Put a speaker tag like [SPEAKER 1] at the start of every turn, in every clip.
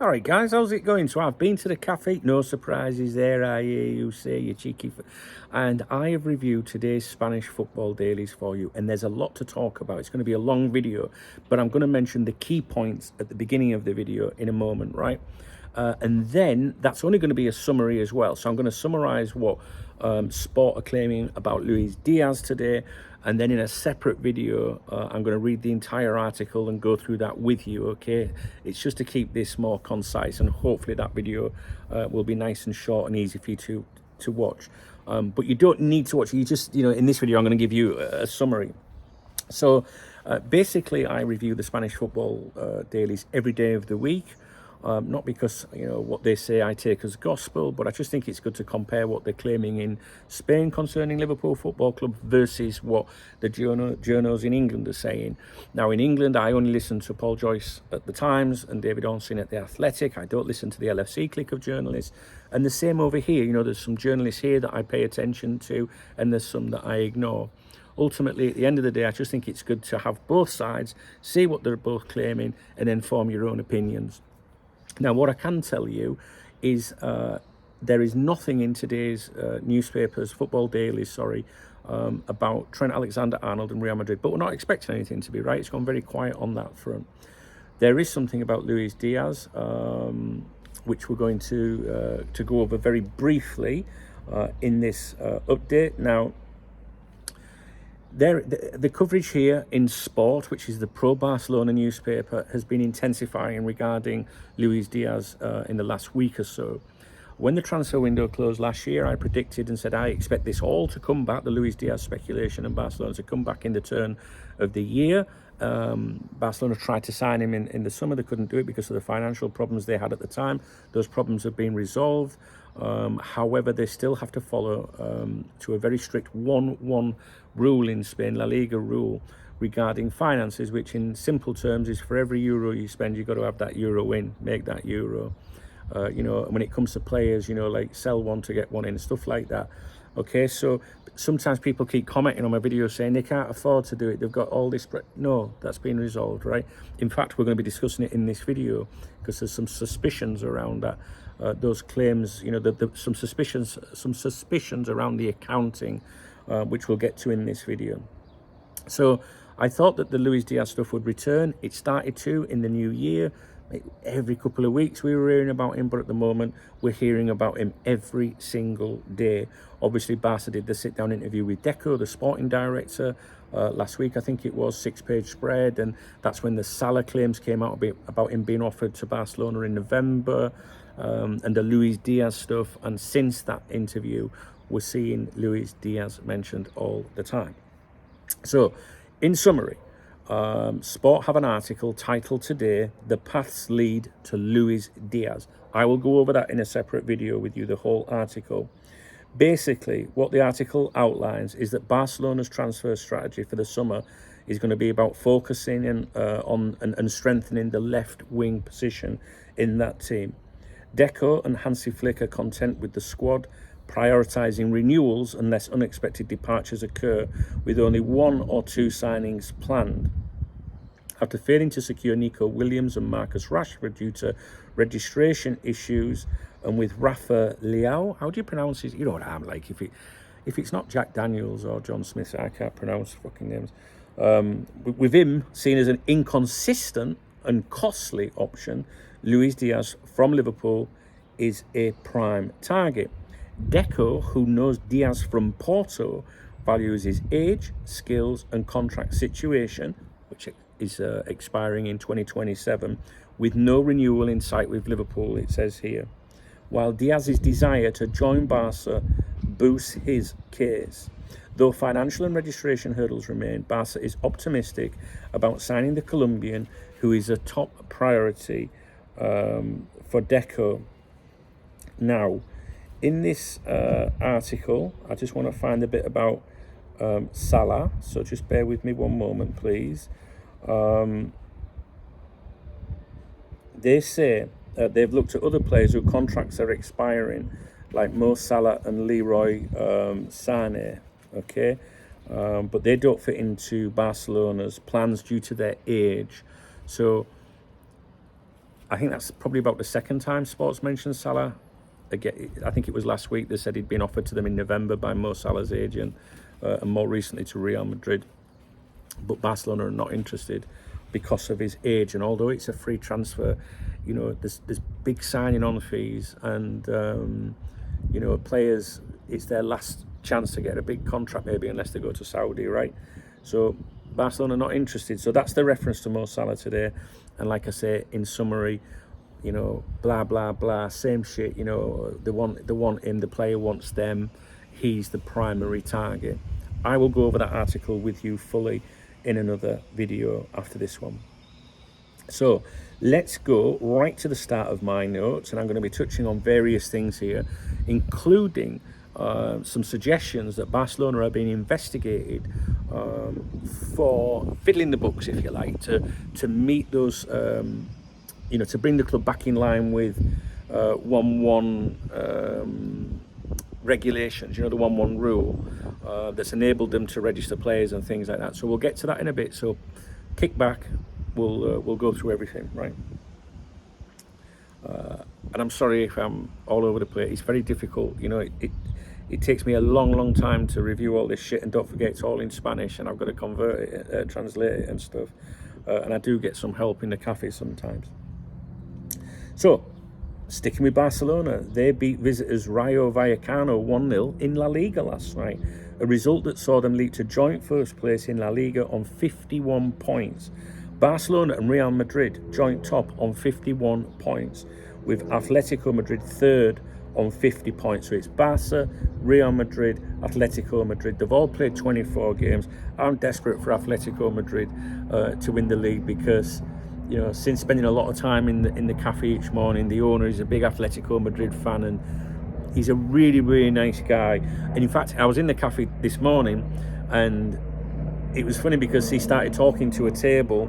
[SPEAKER 1] All right, guys, how's it going? So I've been to the cafe. No surprises there, I hear you say, you cheeky. And I have reviewed today's Spanish football dailies for you. And there's a lot to talk about. It's going to be a long video, but I'm going to mention the key points at the beginning of the video in a moment, right? And then that's only going to be a summary as well. So I'm going to summarize what Sport are claiming about Luiz Diaz today. And then in a separate video, I'm going to read the entire article and go through that with you, okay? It's just to keep this more concise, and hopefully that video will be nice and short and easy for you to watch. But you don't need to watch. You just, in this video, I'm going to give you a summary. So basically, I review the Spanish football dailies every day of the week. Not because, what they say I take as gospel, but I just think it's good to compare what they're claiming in Spain concerning Liverpool Football Club versus what the journos in England are saying. Now, in England, I only listen to Paul Joyce at the Times and David Ornstein at The Athletic. I don't listen to the LFC clique of journalists. And the same over here. There's some journalists here that I pay attention to, and there's some that I ignore. Ultimately, at the end of the day, I just think it's good to have both sides, see what they're both claiming, and then form your own opinions. Now, what I can tell you is there is nothing in today's newspapers, football dailies, about Trent Alexander-Arnold and Real Madrid. But we're not expecting anything to be, right? It's gone very quiet on that front. There is something about Luiz Diaz, which we're going to go over very briefly in this update. Now, the coverage here in Sport, which is the pro-Barcelona newspaper, has been intensifying regarding Luiz Diaz in the last week or so. When the transfer window closed last year, I predicted and said I expect this all to come back, the Luiz Diaz speculation and Barcelona to come back in the turn of the year. Barcelona tried to sign him in the summer. They couldn't do it because of the financial problems they had at the time. Those problems have been resolved. However, they still have to follow to a very strict 1-1 rule in Spain, La Liga rule, regarding finances, which in simple terms is for every euro you spend, you've got to have that euro in, make that euro. When it comes to players, like sell one to get one in, stuff like that. Okay, so sometimes people keep commenting on my videos saying they can't afford to do it. They've got all this. No, that's been resolved, right? In fact, we're going to be discussing it in this video because there's some suspicions around that. Those claims, some suspicions around the accounting, which we'll get to in this video. So I thought that the Luiz Diaz stuff would return. It started to in the new year. Every couple of weeks we were hearing about him, but at the moment we're hearing about him every single day. Obviously, Barca did the sit-down interview with Deco, the sporting director, last week, I think it was, 6-page spread, and that's when the Salah claims came out about him being offered to Barcelona in November, and the Luiz Diaz stuff. And since that interview, we're seeing Luiz Diaz mentioned all the time. So, in summary, Sport have an article titled today, "The Paths Lead to Luiz Diaz." I will go over that in a separate video with you, the whole article. Basically, what the article outlines is that Barcelona's transfer strategy for the summer is going to be about focusing on and strengthening the left wing position in that team. Deco and Hansi Flick are content with the squad, prioritising renewals unless unexpected departures occur, with only 1 or 2 signings planned. After failing to secure Nico Williams and Marcus Rashford due to registration issues, and with Rafa Leao, how do you pronounce his? You know what I'm like. If it's not Jack Daniels or John Smith, I can't pronounce fucking names. With him seen as an inconsistent and costly option, Luiz Diaz from Liverpool is a prime target. Deco, who knows Diaz from Porto, values his age, skills and contract situation, which is expiring in 2027, with no renewal in sight with Liverpool, it says here. While Diaz's desire to join Barca boosts his case. Though financial and registration hurdles remain, Barca is optimistic about signing the Colombian, who is a top priority for Deco. Now, in this article, I just want to find a bit about Salah, so just bear with me one moment, please. They say they've looked at other players whose contracts are expiring, like Mo Salah and Leroy Sané, okay? But they don't fit into Barcelona's plans due to their age. So I think that's probably about the second time Sports mentioned Salah. Again, I think it was last week they said he'd been offered to them in November by Mo Salah's agent, and more recently to Real Madrid. But Barcelona are not interested because of his age. And although it's a free transfer, you know, there's big signing on fees, and you know, players, it's their last chance to get a big contract maybe, unless they go to Saudi, right? So Barcelona not interested. So that's the reference to Mo Salah today. And like I say, in summary, you know, blah blah blah, same shit. You know, they want him, the player wants them, he's the primary target. I will go over that article with you fully in another video after this one. So let's go right to the start of my notes, and I'm going to be touching on various things here, including some suggestions that Barcelona are being investigated for fiddling the books, if you like, to meet those, you know, to bring the club back in line with 1-1 regulations, you know, the 1-1 rule that's enabled them to register players and things like that. So we'll get to that in a bit. So kick back, we'll go through everything, right? And I'm sorry if I'm all over the place. It's very difficult, you know. It takes me a long time to review all this shit, and don't forget it's all in Spanish, and I've got to convert it, translate it and stuff. And I do get some help in the cafe sometimes. So, sticking with Barcelona, they beat visitors Rayo Vallecano 1-0 in La Liga last night, a result that saw them lead to joint first place in La Liga on 51 points. Barcelona and Real Madrid joint top on 51 points, with Atletico Madrid third on 50 points. So it's Barca, Real Madrid, Atletico Madrid. They've all played 24 games. I'm desperate for Atletico Madrid to win the league, because, you know, since spending a lot of time in the cafe each morning, the owner is a big Atletico Madrid fan, and he's a really nice guy. And in fact, I was in the cafe this morning, and it was funny because he started talking to a table,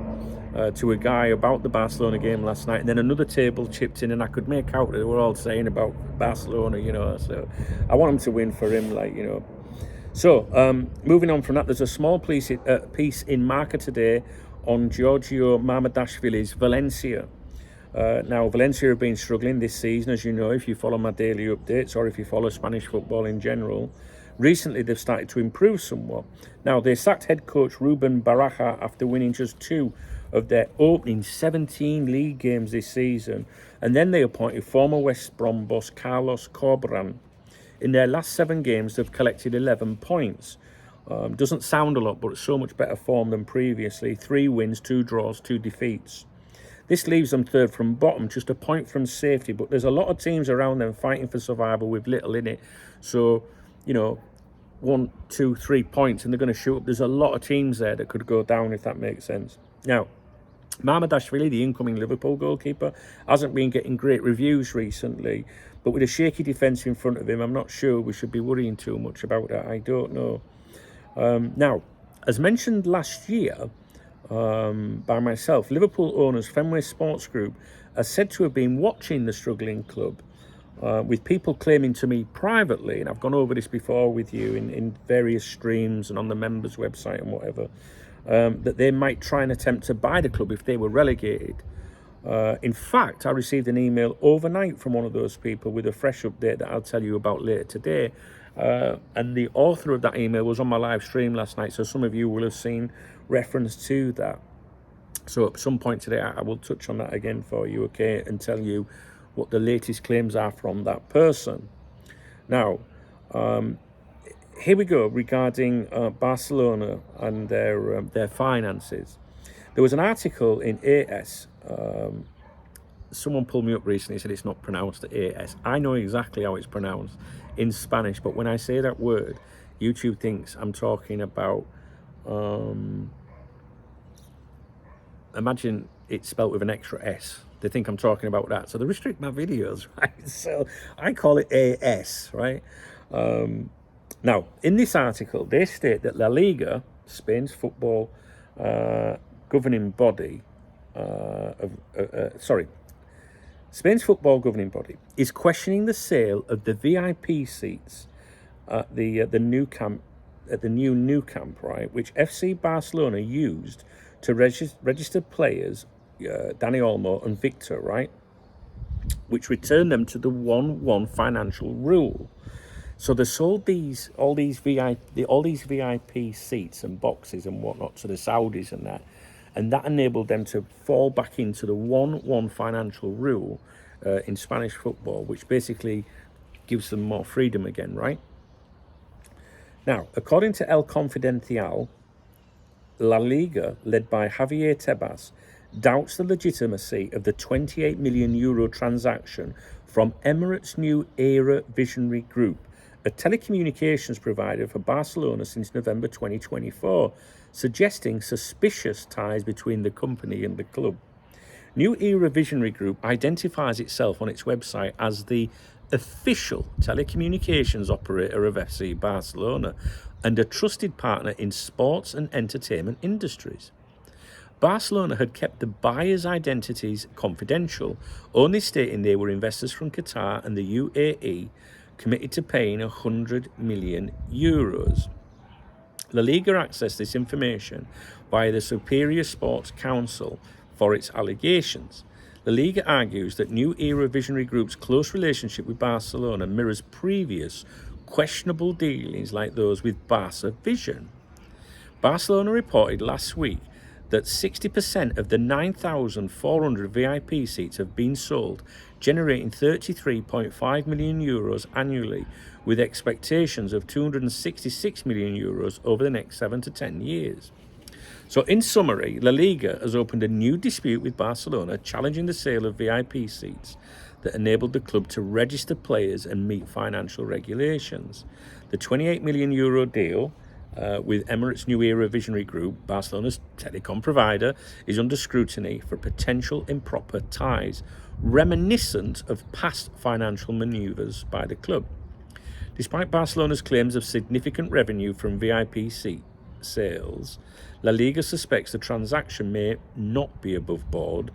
[SPEAKER 1] to a guy about the Barcelona game last night, and then another table chipped in, and I could make out that they were all saying about Barcelona, you know. So I want him to win for him, like, you know. So moving on from that, there's a small piece in Marca today on Giorgio Mamardashvili's Valencia. Now, Valencia have been struggling this season, as you know, if you follow my daily updates or if you follow Spanish football in general. Recently, they've started to improve somewhat. Now, they sacked head coach Ruben Baraja after winning just 2 of their opening 17 league games this season, and then they appointed former West Brom boss Carlos Corberán. In their last 7 games, they've collected 11 points. Doesn't sound a lot, but it's so much better form than previously. 3 wins, 2 draws, 2 defeats. This leaves them third from bottom, just a point from safety, but there's a lot of teams around them fighting for survival with little in it. So, you know, 1, 2, 3 points, and they're going to shoot up. There's a lot of teams there that could go down, if that makes sense. Now, Mamardashvili, the incoming Liverpool goalkeeper, hasn't been getting great reviews recently, but with a shaky defence in front of him, I'm not sure we should be worrying too much about that. I don't know. Now, as mentioned last year by myself, Liverpool owners Fenway Sports Group are said to have been watching the struggling club, with people claiming to me privately, and I've gone over this before with you in various streams and on the members' website and whatever, that they might try and attempt to buy the club if they were relegated. In fact, I received an email overnight from one of those people with a fresh update that I'll tell you about later today. And the author of that email was on my live stream last night, so some of you will have seen reference to that. So at some point today, I will touch on that again for you, okay, and tell you what the latest claims are from that person. Now, here we go regarding Barcelona and their finances. There was an article in AS. Someone pulled me up recently and said it's not pronounced AS. I know exactly how it's pronounced in Spanish, but when I say that word, YouTube thinks I'm talking about, imagine it's spelt with an extra S. They think I'm talking about that. So they restrict my videos, right? So I call it AS, right? Now, in this article, they state that La Liga, Spain's football governing body, Spain's football governing body is questioning the sale of the VIP seats at the new Nou Camp, right, which FC Barcelona used to register players Danny Olmo and Victor, right? Which returned them to the 1-1 financial rule. So they sold all these VIP seats and boxes and whatnot to the Saudis and that enabled them to fall back into the 1-1 financial rule in Spanish football, which basically gives them more freedom again, right? Now, according to El Confidencial, La Liga, led by Javier Tebas, doubts the legitimacy of the €28 million transaction from Emirates' New Era Visionary Group, a telecommunications provider for Barcelona since November 2024, suggesting suspicious ties between the company and the club. New Era Visionary Group identifies itself on its website as the official telecommunications operator of FC Barcelona and a trusted partner in sports and entertainment industries. Barcelona had kept the buyers' identities confidential, only stating they were investors from Qatar and the UAE committed to paying €100 million. La Liga accessed this information via the Superior Sports Council for its allegations. La Liga argues that New Era Visionary Group's close relationship with Barcelona mirrors previous questionable dealings like those with Barca Vision. Barcelona reported last week that 60% of the 9,400 VIP seats have been sold, generating €33.5 million annually, with expectations of €266 million over the next 7 to 10 years. So in summary, La Liga has opened a new dispute with Barcelona, challenging the sale of VIP seats that enabled the club to register players and meet financial regulations. The €28 million deal with Emirates' New Era Visionary Group, Barcelona's telecom provider, is under scrutiny for potential improper ties, reminiscent of past financial manoeuvres by the club. Despite Barcelona's claims of significant revenue from VIP seat sales, La Liga suspects the transaction may not be above board,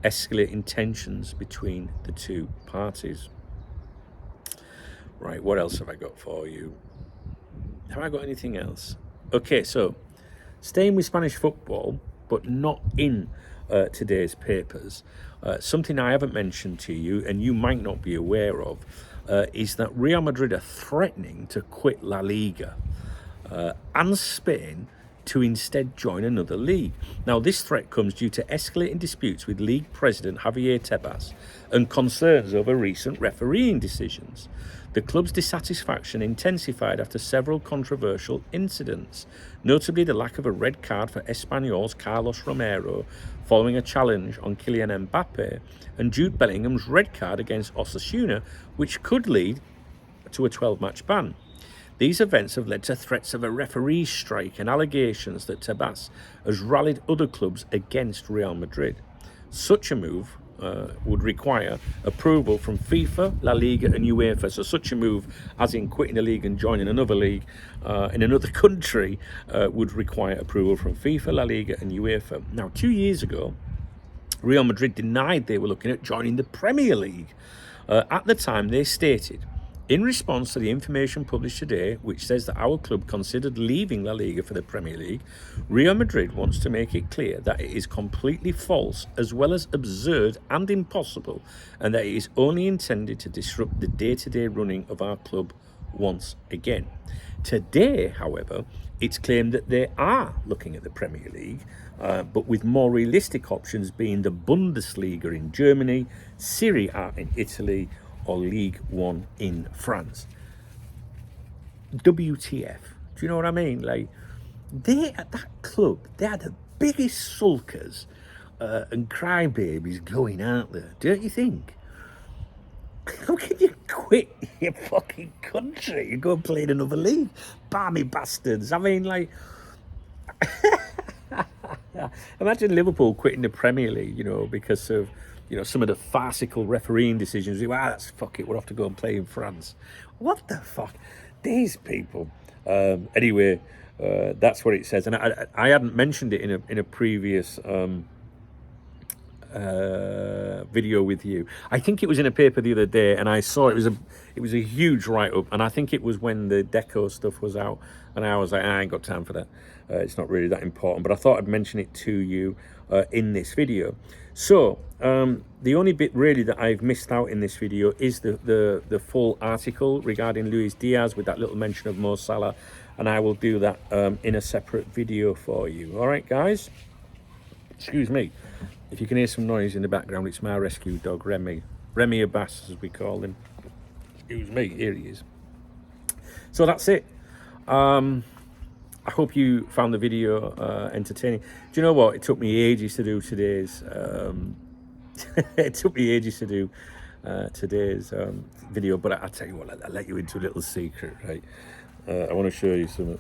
[SPEAKER 1] escalating tensions between the two parties. Right, what else have I got for you? Have I got anything else? Okay, so staying with Spanish football, but not in today's papers, something I haven't mentioned to you and you might not be aware of is that Real Madrid are threatening to quit La Liga and Spain to instead join another league. Now, this threat comes due to escalating disputes with league president Javier Tebas and concerns over recent refereeing decisions. The club's dissatisfaction intensified after several controversial incidents, notably the lack of a red card for Espanyol's Carlos Romero following a challenge on Kylian Mbappe, and Jude Bellingham's red card against Osasuna, which could lead to a 12-match ban. These events have led to threats of a referee strike and allegations that Tebas has rallied other clubs against Real Madrid. Such a move would require approval from FIFA, La Liga and UEFA. So such a move, as in quitting the league and joining another league in another country, would require approval from FIFA, La Liga and UEFA. Now, 2 years ago, Real Madrid denied they were looking at joining the Premier League. At the time, they stated, in response to the information published today, which says that our club considered leaving La Liga for the Premier League, Real Madrid wants to make it clear that it is completely false, as well as absurd and impossible, and that it is only intended to disrupt the day-to-day running of our club once again. Today, however, it's claimed that they are looking at the Premier League, but with more realistic options being the Bundesliga in Germany, Serie A in Italy, or League One in France. WTF? Do you know what I mean? Like, they at that club, they are the biggest sulkers and crybabies going out there, don't you think? How can you quit your fucking country and go and play in another league? Barmy bastards. I mean, like, imagine Liverpool quitting the Premier League, because of some of the farcical refereeing decisions. That's fuck it, we'll have to go and play in France. What the fuck? These people. Anyway, that's what it says. And I hadn't mentioned it in a previous video with you. I think it was in a paper the other day, and I saw it was a huge write-up, and I think it was when the Deco stuff was out, and I was like, I ain't got time for that. It's not really that important, but I thought I'd mention it to you. in this video. So the only bit really that I've missed out in this video is the full article regarding Luiz Diaz with that little mention of Mo Salah, and I will do that in a separate video for you. All right, guys? Excuse me. If you can hear some noise in the background, it's my rescue dog, Remy. Remy Abbas, as we call him. Excuse me, here he is. So that's it. I hope you found the video entertaining. Do you know what? It took me ages to do today's. It took me ages to do today's video, but I tell you what, I'll let you into a little secret, right? I want to show you something.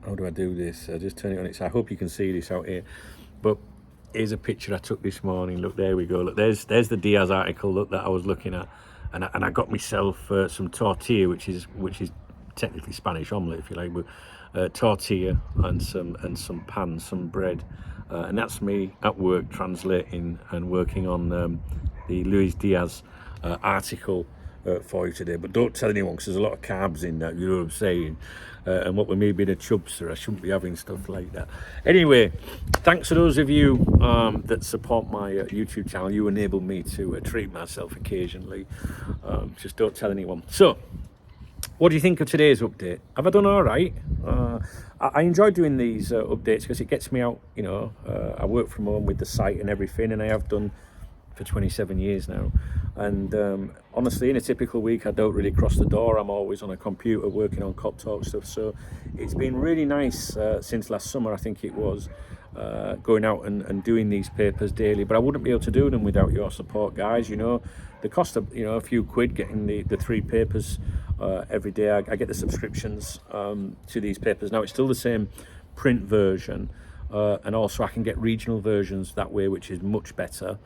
[SPEAKER 1] How do I do this? I just turn it on its. I hope you can see this out here. But here's a picture I took this morning. Look, there we go. Look, there's the Diaz article. Look, that I was looking at, and I got myself some tortilla, which is technically Spanish omelette, if you like, but tortilla and some pan, some bread, and that's me at work translating and working on the Luiz Diaz article for you today. But don't tell anyone, because there's a lot of carbs in that, you know what I'm saying, and what with me being a chubster, I shouldn't be having stuff like that. Anyway, thanks to those of you that support my YouTube channel. You enable me to treat myself occasionally. Just don't tell anyone. So what do you think of today's update? Have I done all right? I enjoy doing these updates because it gets me out, you know. I work from home with the site and everything, and I have done for 27 years now. And honestly, in a typical week, I don't really cross the door. I'm always on a computer working on Cop Talk stuff. So it's been really nice since last summer, I think it was, going out and doing these papers daily. But I wouldn't be able to do them without your support, guys. You know, the cost of, you know, a few quid getting the 3 papers every day. I get the subscriptions to these papers. Now, it's still the same print version, and also I can get regional versions that way, which is much better.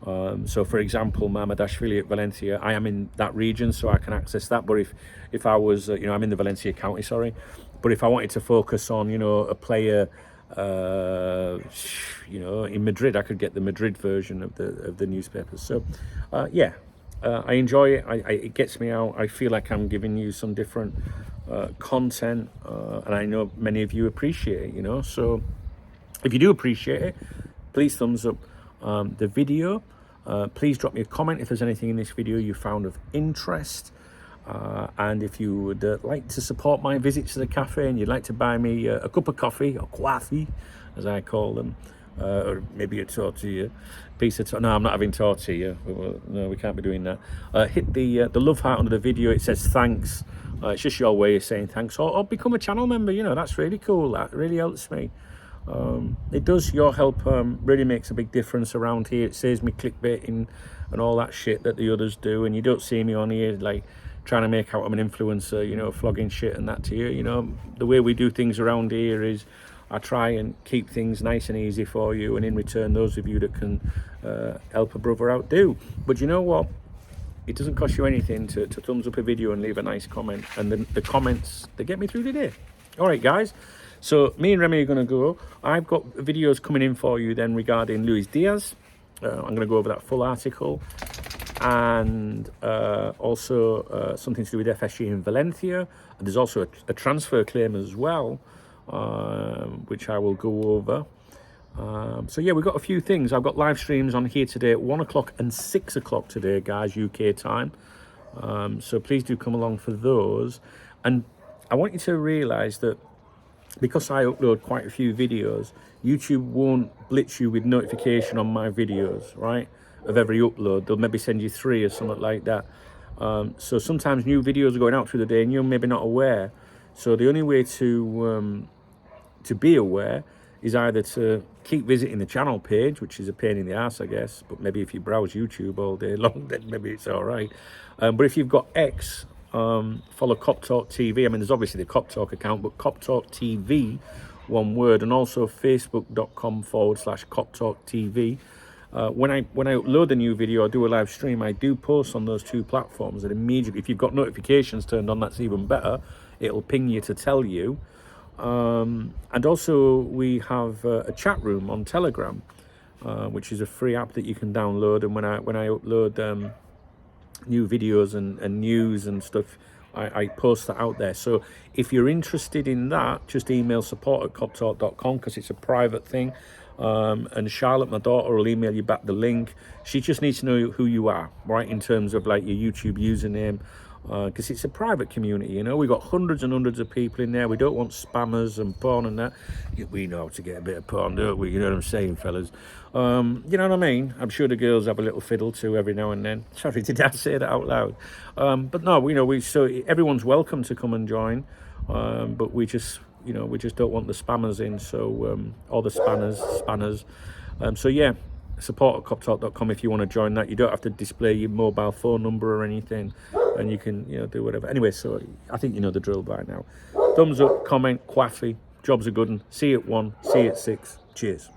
[SPEAKER 1] So for example, Mamardashvili at Valencia, I am in that region, so I can access that. But if I was, you know, I'm in the Valencia county, sorry. But if I wanted to focus on, you know, a player, you know, in Madrid, I could get the Madrid version of the newspapers. So, yeah, I enjoy it. It gets me out. I feel like I'm giving you some different content, and I know many of you appreciate it, you know. So if you do appreciate it, please thumbs up the video. Please drop me a comment if there's anything in this video you found of interest, and if you would like to support my visits to the cafe and you'd like to buy me a cup of coffee, or coffee as I call them, or maybe a tortilla, no, I'm not having tortilla. No, we can't be doing that. Hit the love heart under the video. It says thanks. It's just your way of saying thanks, or become a channel member. You know, that's really cool. That really helps me. It does. Your help really makes a big difference around here. It saves me clickbaiting and all that shit that the others do, and you don't see me on here like trying to make out I'm an influencer, you know, flogging shit and that to you. You know, the way we do things around here is I try and keep things nice and easy for you, and in return, those of you that can help a brother out do. But you know what? It doesn't cost you anything to thumbs up a video and leave a nice comment, and the comments, they get me through the day. All right, guys. So me and Remy are going to go. I've got videos coming in for you then regarding Luiz Diaz. I'm going to go over that full article, and also something to do with FSG in Valencia. And there's also a transfer claim as well, which I will go over. So yeah, we've got a few things. I've got live streams on here today at 1 o'clock and 6 o'clock today, guys, UK time. So please do come along for those. And I want you to realise that because I upload quite a few videos, YouTube won't blitz you with notification on my videos, right? Of every upload. They'll maybe send you 3 or something like that. So sometimes new videos are going out through the day and you're maybe not aware. So the only way to be aware is either to keep visiting the channel page, which is a pain in the ass, I guess. But maybe if you browse YouTube all day long, then maybe it's all right. But if you've got X, follow Cop Talk TV. I mean, there's obviously the Cop Talk account, but Cop Talk TV, one word, and also facebook.com/Cop Talk TV. When I upload a new video or do a live stream, I do post on those 2 platforms, and immediately, if you've got notifications turned on, that's even better. It'll ping you to tell you. And also we have a chat room on Telegram, which is a free app that you can download. And when I upload new videos and news and stuff, I post that out there. So if you're interested in that, just email support@coptalk.com, because it's a private thing. And Charlotte, my daughter, will email you back the link. She just needs to know who you are, right, in terms of like your YouTube username, because it's a private community, you know. We've got hundreds and hundreds of people in there. We don't want spammers and porn and that. We know how to get a bit of porn, don't we? You know what I'm saying, fellas? You know what I mean? I'm sure the girls have a little fiddle too every now and then. Sorry, did I say that out loud? But no, you know, so everyone's welcome to come and join, but we just don't want the spammers in, so or the spanners. So yeah, support at coptalk.com if you want to join that. You don't have to display your mobile phone number or anything, and you can do whatever. Anyway, so I think you know the drill by now. Thumbs up, comment, quaffy. Job's a good one. See you at 1, see you at 6. Cheers.